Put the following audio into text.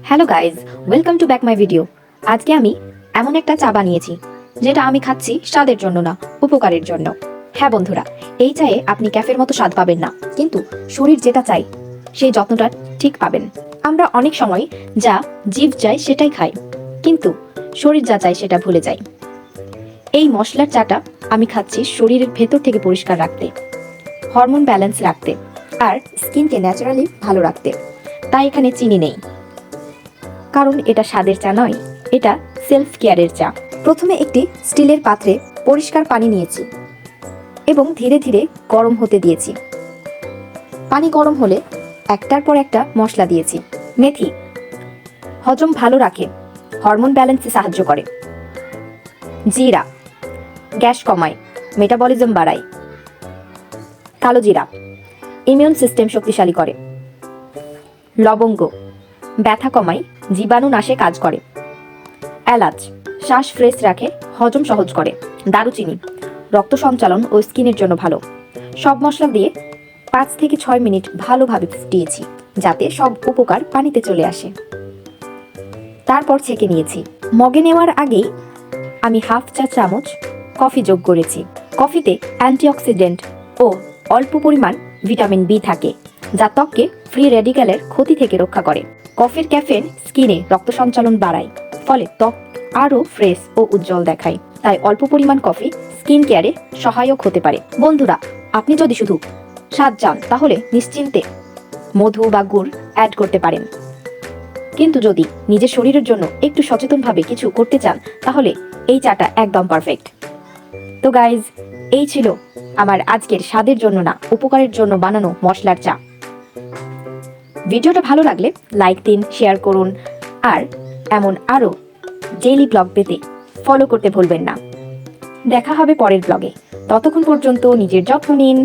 Hello guys, welcome to back my video. আজকে আমি এমন একটা চা বানিয়েছি যেটা আমি খাচ্ছি স্বাদের জন্য না, উপকারের জন্য। হ্যাঁ বন্ধুরা, এই চায়ে আপনি ক্যাফের মতো স্বাদ পাবেন না, কিন্তু শরীর যেটা চাই সেই যত্নটা ঠিক পাবেন। আমরা অনেক সময় যা জিভ চাই সেটাই খাই, কিন্তু শরীর যা চাই সেটা ভুলে যাই। এই মশলার চাটা আমি খাচ্ছি শরীরের ভেতর থেকে পরিষ্কার রাখতে, হরমোন ব্যালেন্স রাখতে, আর স্কিনকে ন্যাচারালি ভালো রাখতে। তাই এখানে চিনি নেই, কারণ এটা স্বাদের চা নয়, এটা সেলফ কেয়ারের চা। প্রথমে একটি স্টিলের পাত্রে পরিষ্কার পানি নিয়েছি এবং ধীরে ধীরে গরম হতে দিয়েছি। পানি গরম হলে একটার পর একটা মশলা দিয়েছি। মেথি হজম ভালো রাখে, হরমোন ব্যালেন্সে সাহায্য করে। জিরা গ্যাস কমায়, মেটাবলিজম বাড়ায়। কালো জিরা ইমিউন সিস্টেম শক্তিশালী করে। লবঙ্গ ব্যথা কমায়, জীবাণু নাশে কাজ করে। এলাচ শ্বাস ফ্রেশ রাখে, হজম সহজ করে। দারুচিনি রক্ত সঞ্চালন ও স্কিনের জন্য ভালো। সব মশলা দিয়ে 5 থেকে 6 মিনিট ভালোভাবে ফুটিয়েছি, যাতে সব উপকার পানিতে চলে আসে। তারপর ছেঁকে নিয়েছি। মগে নেওয়ার আগেই আমি হাফ চা চামচ কফি যোগ করেছি। কফিতে অ্যান্টিঅক্সিডেন্ট ও অল্প পরিমাণ ভিটামিন বি থাকে, যা ত্বককে ফ্রি রেডিক্যালের ক্ষতি থেকে রক্ষা করে। কফির ক্যাফেন স্কিনে রক্ত সঞ্চালন বাড়ায়, ফলে ত্বক আরও ফ্রেশ ও উজ্জ্বল দেখায়। তাই অল্প পরিমাণ কফি স্কিন কেয়ারে সহায়ক হতে পারে। বন্ধুরা, আপনি যদি শুধু স্বাদ চান তাহলে নিশ্চিন্তে মধু বা গুড় অ্যাড করতে পারেন, কিন্তু যদি নিজের শরীরের জন্য একটু সচেতনভাবে কিছু করতে চান তাহলে এই চাটা একদম পারফেক্ট। তো গাইজ, এই ছিল আমার আজকের স্বাদের জন্য না, উপকারের জন্য বানানো মশলার চা। ভিডিওটা ভালো লাগলে লাইক দিন, শেয়ার করুন, আর এমন আরও ডেইলি ব্লগ পেতে ফলো করতে ভুলবেন না। দেখা হবে পরের ব্লগে। ততক্ষণ পর্যন্ত নিজের যত্ন নিন।